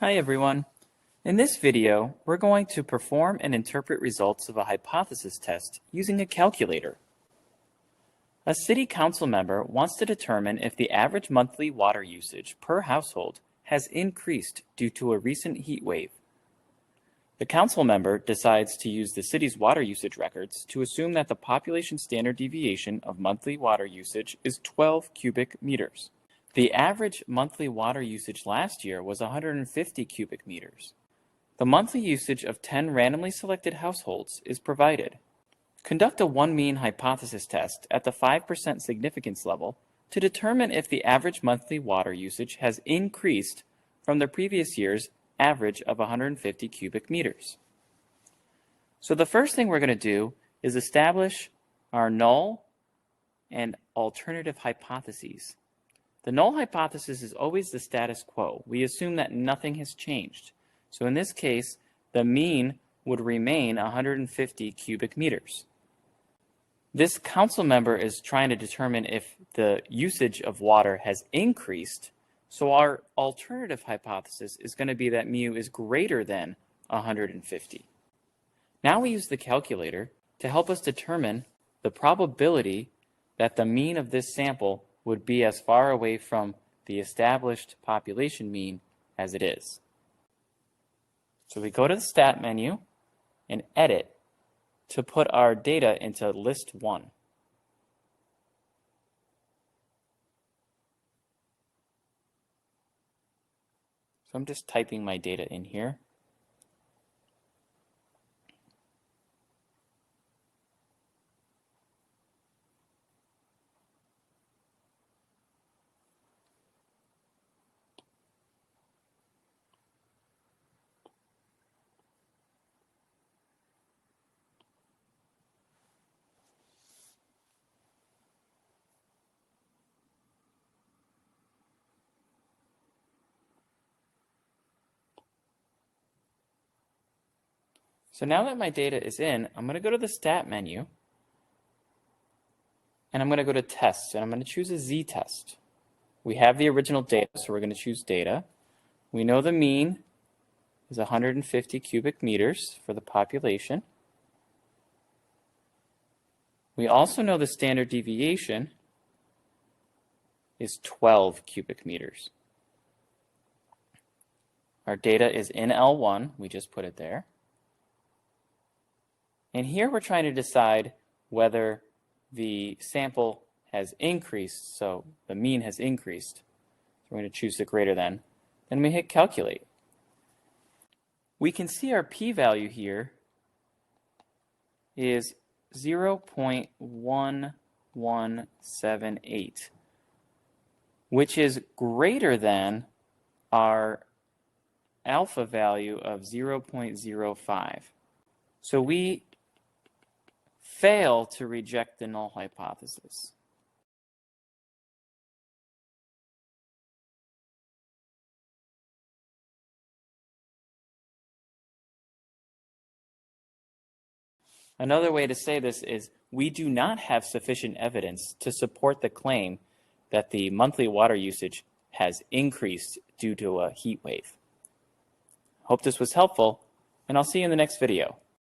Hi everyone. In this video, we're going to perform and interpret results of a hypothesis test using a calculator. A city council member wants to determine if the average monthly water usage per household has increased due to a recent heat wave. The council member decides to use the city's water usage records to assume that the population standard deviation of monthly water usage is 12 cubic meters. The average monthly water usage last year was 150 cubic meters. The monthly usage of 10 randomly selected households is provided. Conduct a one-mean hypothesis test at the 5% significance level to determine if the average monthly water usage has increased from the previous year's average of 150 cubic meters. So the first thing we're going to do is establish our null and alternative hypotheses. The null hypothesis is always the status quo. We assume that nothing has changed. So in this case, the mean would remain 150 cubic meters. This council member is trying to determine if the usage of water has increased. So our alternative hypothesis is going to be that mu is greater than 150. Now we use the calculator to help us determine the probability that the mean of this sample would be as far away from the established population mean as it is. So we go to the stat menu and edit to put our data into list 1. So I'm just typing my data in here. So now that my data is in, I'm going to go to the stat menu and I'm going to go to tests and I'm going to choose a z-test. We have the original data, so we're going to choose data. We know the mean is 150 cubic meters for the population. We also know the standard deviation is 12 cubic meters. Our data is in L1, we just put it there. And here we're trying to decide whether the sample has increased, so the mean has increased. So we're going to choose the greater than, and we hit calculate. We can see our p-value here is 0.1178, which is greater than our alpha value of 0.05. So we fail to reject the null hypothesis. Another way to say this is we do not have sufficient evidence to support the claim that the monthly water usage has increased due to a heat wave. Hope this was helpful, and I'll see you in the next video.